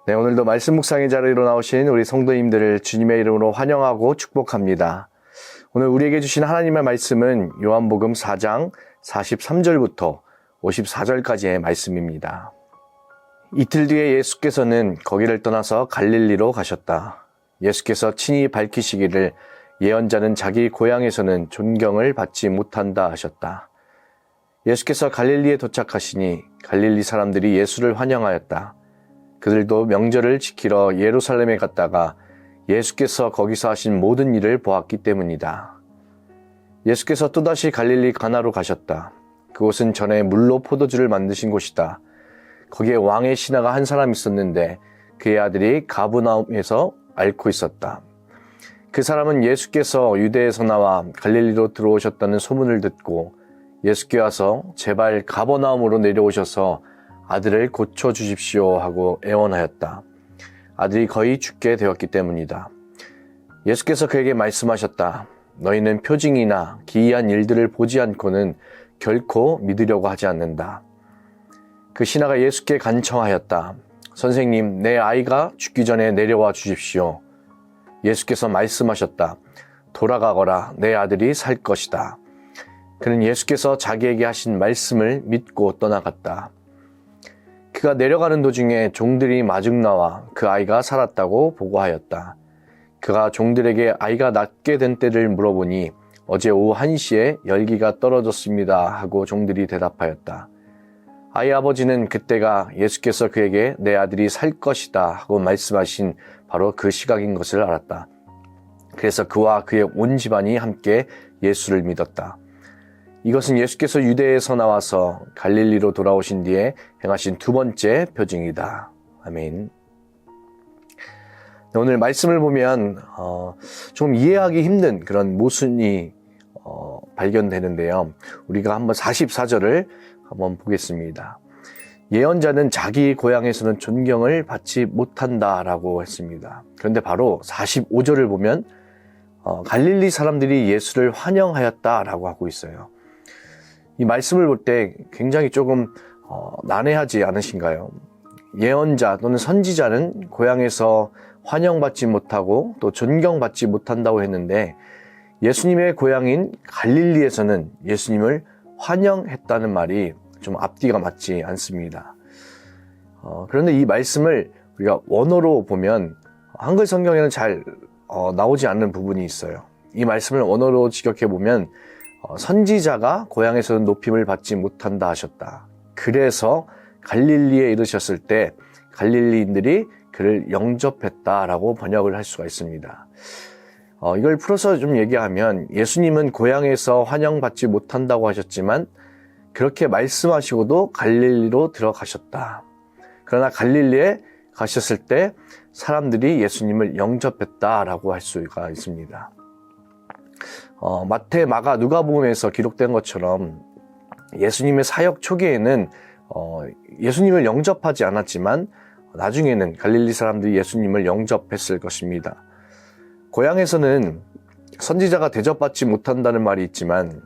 네, 오늘도 말씀 묵상의 자리로 나오신 우리 성도님들을 주님의 이름으로 환영하고 축복합니다. 오늘 우리에게 주신 하나님의 말씀은 요한복음 4장 43절부터 54절까지의 말씀입니다. 이틀 뒤에 예수께서는 거기를 떠나서 갈릴리로 가셨다. 예수께서 친히 밝히시기를 예언자는 자기 고향에서는 존경을 받지 못한다 하셨다. 예수께서 갈릴리에 도착하시니 갈릴리 사람들이 예수를 환영하였다. 그들도 명절을 지키러 예루살렘에 갔다가 예수께서 거기서 하신 모든 일을 보았기 때문이다. 예수께서 또다시 갈릴리 가나로 가셨다. 그곳은 전에 물로 포도주를 만드신 곳이다. 거기에 왕의 신하가 한 사람 있었는데 그의 아들이 가브나움에서 앓고 있었다. 그 사람은 예수께서 유대에서 나와 갈릴리로 들어오셨다는 소문을 듣고 예수께 와서 제발 가버나움으로 내려오셔서 아들을 고쳐주십시오 하고 애원하였다. 아들이 거의 죽게 되었기 때문이다. 예수께서 그에게 말씀하셨다. 너희는 표징이나 기이한 일들을 보지 않고는 결코 믿으려고 하지 않는다. 그 신하가 예수께 간청하였다. 선생님, 내 아이가 죽기 전에 내려와 주십시오. 예수께서 말씀하셨다. 돌아가거라, 내 아들이 살 것이다. 그는 예수께서 자기에게 하신 말씀을 믿고 떠나갔다. 그가 내려가는 도중에 종들이 마중 나와 그 아이가 살았다고 보고하였다. 그가 종들에게 아이가 낫게 된 때를 물어보니 어제 오후 1시에 열기가 떨어졌습니다 하고 종들이 대답하였다. 아이 아버지는 그때가 예수께서 그에게 내 아들이 살 것이다 하고 말씀하신 바로 그 시각인 것을 알았다. 그래서 그와 그의 온 집안이 함께 예수를 믿었다. 이것은 예수께서 유대에서 나와서 갈릴리로 돌아오신 뒤에 행하신 두 번째 표징이다. 아멘. 오늘 말씀을 보면 좀 이해하기 힘든 그런 모순이 발견되는데요. 우리가 한번 44절을 한번 보겠습니다. 예언자는 자기 고향에서는 존경을 받지 못한다라고 했습니다. 그런데 바로 45절을 보면 갈릴리 사람들이 예수를 환영하였다라고 하고 있어요. 이 말씀을 볼 때 굉장히 조금 난해하지 않으신가요? 예언자 또는 선지자는 고향에서 환영받지 못하고 또 존경받지 못한다고 했는데 예수님의 고향인 갈릴리에서는 예수님을 환영했다는 말이 좀 앞뒤가 맞지 않습니다. 그런데 이 말씀을 우리가 원어로 보면 한글 성경에는 잘 나오지 않는 부분이 있어요. 이 말씀을 원어로 직역해 보면 선지자가 고향에서는 높임을 받지 못한다 하셨다. 그래서 갈릴리에 이르셨을 때 갈릴리인들이 그를 영접했다라고 번역을 할 수가 있습니다. 이걸 풀어서 좀 얘기하면 예수님은 고향에서 환영받지 못한다고 하셨지만 그렇게 말씀하시고도 갈릴리로 들어가셨다. 그러나 갈릴리에 가셨을 때 사람들이 예수님을 영접했다라고 할 수가 있습니다. 마태, 마가, 누가복음에서 기록된 것처럼 예수님의 사역 초기에는 예수님을 영접하지 않았지만 나중에는 갈릴리 사람들이 예수님을 영접했을 것입니다. 고향에서는 선지자가 대접받지 못한다는 말이 있지만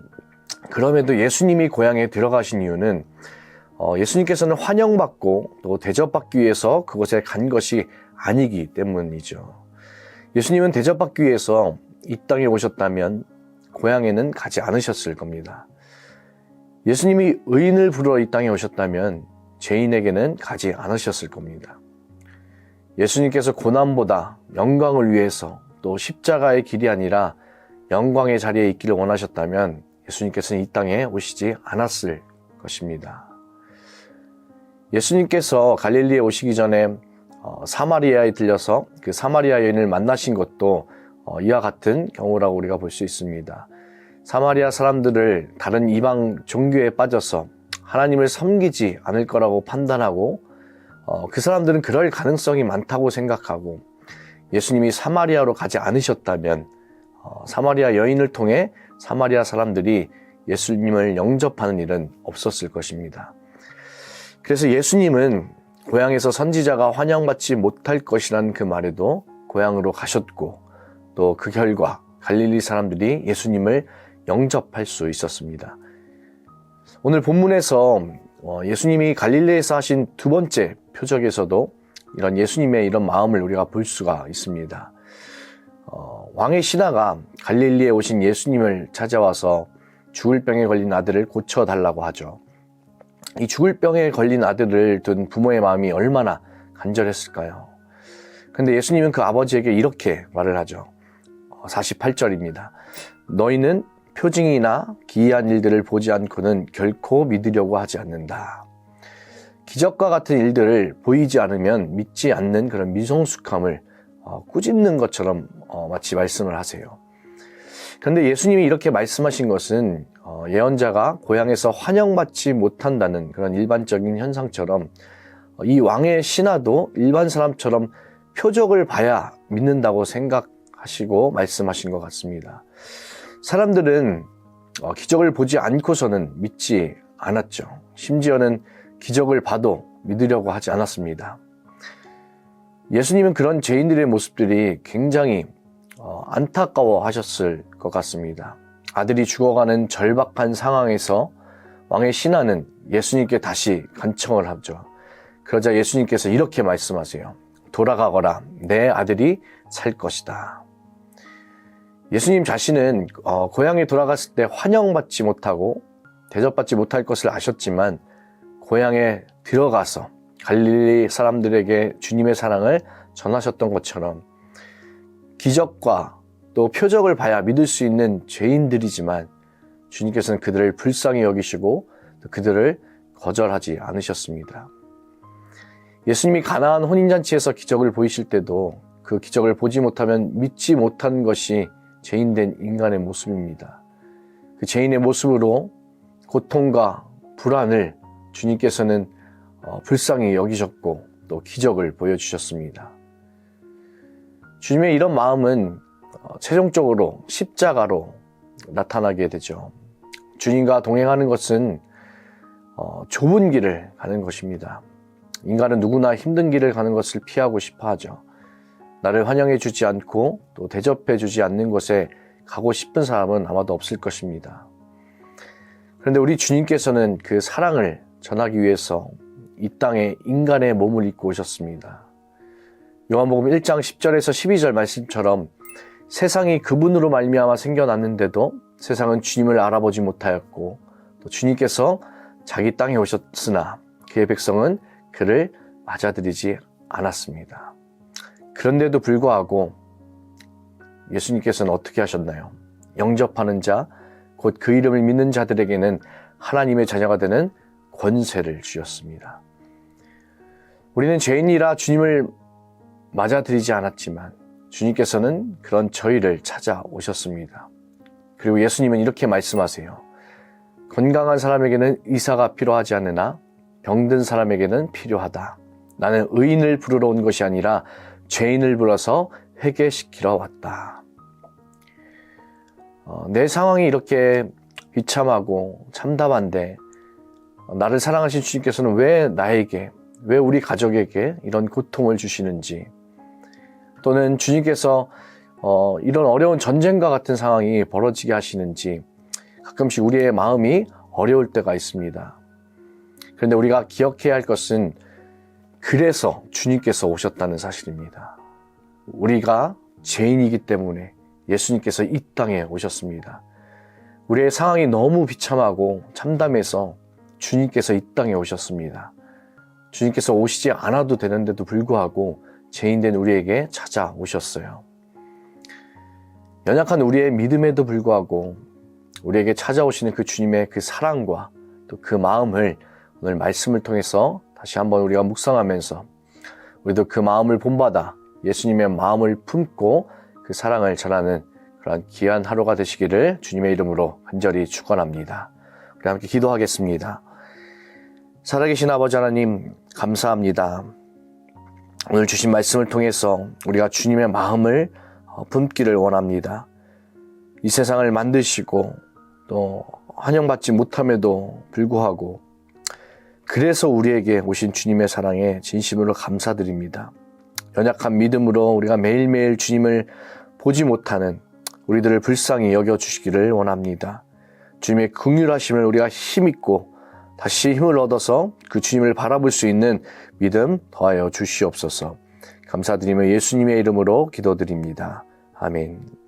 그럼에도 예수님이 고향에 들어가신 이유는 예수님께서는 환영받고 또 대접받기 위해서 그곳에 간 것이 아니기 때문이죠. 예수님은 대접받기 위해서 이 땅에 오셨다면 고향에는 가지 않으셨을 겁니다. 예수님이 의인을 부르러 이 땅에 오셨다면 죄인에게는 가지 않으셨을 겁니다. 예수님께서 고난보다 영광을 위해서 또 십자가의 길이 아니라 영광의 자리에 있기를 원하셨다면 예수님께서는 이 땅에 오시지 않았을 것입니다. 예수님께서 갈릴리에 오시기 전에 사마리아에 들려서 그 사마리아 여인을 만나신 것도 이와 같은 경우라고 우리가 볼 수 있습니다. 사마리아 사람들을 다른 이방 종교에 빠져서 하나님을 섬기지 않을 거라고 판단하고 그 사람들은 그럴 가능성이 많다고 생각하고 예수님이 사마리아로 가지 않으셨다면 사마리아 여인을 통해 사마리아 사람들이 예수님을 영접하는 일은 없었을 것입니다. 그래서 예수님은 고향에서 선지자가 환영받지 못할 것이라는 그 말에도 고향으로 가셨고 또 그 결과 갈릴리 사람들이 예수님을 영접할 수 있었습니다. 오늘 본문에서 예수님이 갈릴리에서 하신 두 번째 표적에서도 이런 예수님의 이런 마음을 우리가 볼 수가 있습니다. 왕의 신하가 갈릴리에 오신 예수님을 찾아와서 죽을 병에 걸린 아들을 고쳐달라고 하죠. 이 죽을 병에 걸린 아들을 둔 부모의 마음이 얼마나 간절했을까요? 근데 예수님은 그 아버지에게 이렇게 말을 하죠. 48절입니다. 너희는 표징이나 기이한 일들을 보지 않고는 결코 믿으려고 하지 않는다. 기적과 같은 일들을 보이지 않으면 믿지 않는 그런 미성숙함을 꾸짖는 것처럼 마치 말씀을 하세요. 그런데 예수님이 이렇게 말씀하신 것은 예언자가 고향에서 환영받지 못한다는 그런 일반적인 현상처럼 이 왕의 신하도 일반 사람처럼 표적을 봐야 믿는다고 생각하시고 말씀하신 것 같습니다. 사람들은 기적을 보지 않고서는 믿지 않았죠. 심지어는 기적을 봐도 믿으려고 하지 않았습니다. 예수님은 그런 죄인들의 모습들이 굉장히 안타까워 하셨을 것 같습니다. 아들이 죽어가는 절박한 상황에서 왕의 신하는 예수님께 다시 간청을 하죠. 그러자 예수님께서 이렇게 말씀하세요. 돌아가거라, 내 아들이 살 것이다. 예수님 자신은 고향에 돌아갔을 때 환영받지 못하고 대접받지 못할 것을 아셨지만 고향에 들어가서 갈릴리 사람들에게 주님의 사랑을 전하셨던 것처럼 기적과 또 표적을 봐야 믿을 수 있는 죄인들이지만 주님께서는 그들을 불쌍히 여기시고 그들을 거절하지 않으셨습니다. 예수님이 가나안 혼인잔치에서 기적을 보이실 때도 그 기적을 보지 못하면 믿지 못한 것이 죄인된 인간의 모습입니다. 그 죄인의 모습으로 고통과 불안을 주님께서는 불쌍히 여기셨고 또 기적을 보여주셨습니다. 주님의 이런 마음은 최종적으로 십자가로 나타나게 되죠. 주님과 동행하는 것은 좁은 길을 가는 것입니다. 인간은 누구나 힘든 길을 가는 것을 피하고 싶어 하죠. 나를 환영해 주지 않고 또 대접해 주지 않는 곳에 가고 싶은 사람은 아마도 없을 것입니다. 그런데 우리 주님께서는 그 사랑을 전하기 위해서 이 땅에 인간의 몸을 입고 오셨습니다. 요한복음 1장 10절에서 12절 말씀처럼 세상이 그분으로 말미암아 생겨났는데도 세상은 주님을 알아보지 못하였고 또 주님께서 자기 땅에 오셨으나 그의 백성은 그를 맞아들이지 않았습니다. 그런데도 불구하고 예수님께서는 어떻게 하셨나요? 영접하는 자, 곧 그 이름을 믿는 자들에게는 하나님의 자녀가 되는 권세를 주셨습니다. 우리는 죄인이라 주님을 맞아들이지 않았지만 주님께서는 그런 저희를 찾아오셨습니다. 그리고 예수님은 이렇게 말씀하세요. 건강한 사람에게는 의사가 필요하지 않으나 병든 사람에게는 필요하다. 나는 의인을 부르러 온 것이 아니라 죄인을 불러서 회개시키러 왔다. 내 상황이 이렇게 비참하고 참담한데 나를 사랑하신 주님께서는 왜 나에게, 왜 우리 가족에게 이런 고통을 주시는지, 또는 주님께서 이런 어려운 전쟁과 같은 상황이 벌어지게 하시는지 가끔씩 우리의 마음이 어려울 때가 있습니다. 그런데 우리가 기억해야 할 것은 그래서 주님께서 오셨다는 사실입니다. 우리가 죄인이기 때문에 예수님께서 이 땅에 오셨습니다. 우리의 상황이 너무 비참하고 참담해서 주님께서 이 땅에 오셨습니다. 주님께서 오시지 않아도 되는데도 불구하고 죄인된 우리에게 찾아오셨어요. 연약한 우리의 믿음에도 불구하고 우리에게 찾아오시는 그 주님의 그 사랑과 또 그 마음을 오늘 말씀을 통해서 다시 한번 우리가 묵상하면서 우리도 그 마음을 본받아 예수님의 마음을 품고 그 사랑을 전하는 그런 귀한 하루가 되시기를 주님의 이름으로 간절히 축원합니다. 우리 함께 기도하겠습니다. 살아계신 아버지 하나님 감사합니다. 오늘 주신 말씀을 통해서 우리가 주님의 마음을 품기를 원합니다. 이 세상을 만드시고 또 환영받지 못함에도 불구하고 그래서 우리에게 오신 주님의 사랑에 진심으로 감사드립니다. 연약한 믿음으로 우리가 매일매일 주님을 보지 못하는 우리들을 불쌍히 여겨주시기를 원합니다. 주님의 긍휼하심을 우리가 힘있고 다시 힘을 얻어서 그 주님을 바라볼 수 있는 믿음 더하여 주시옵소서. 감사드리며 예수님의 이름으로 기도드립니다. 아멘.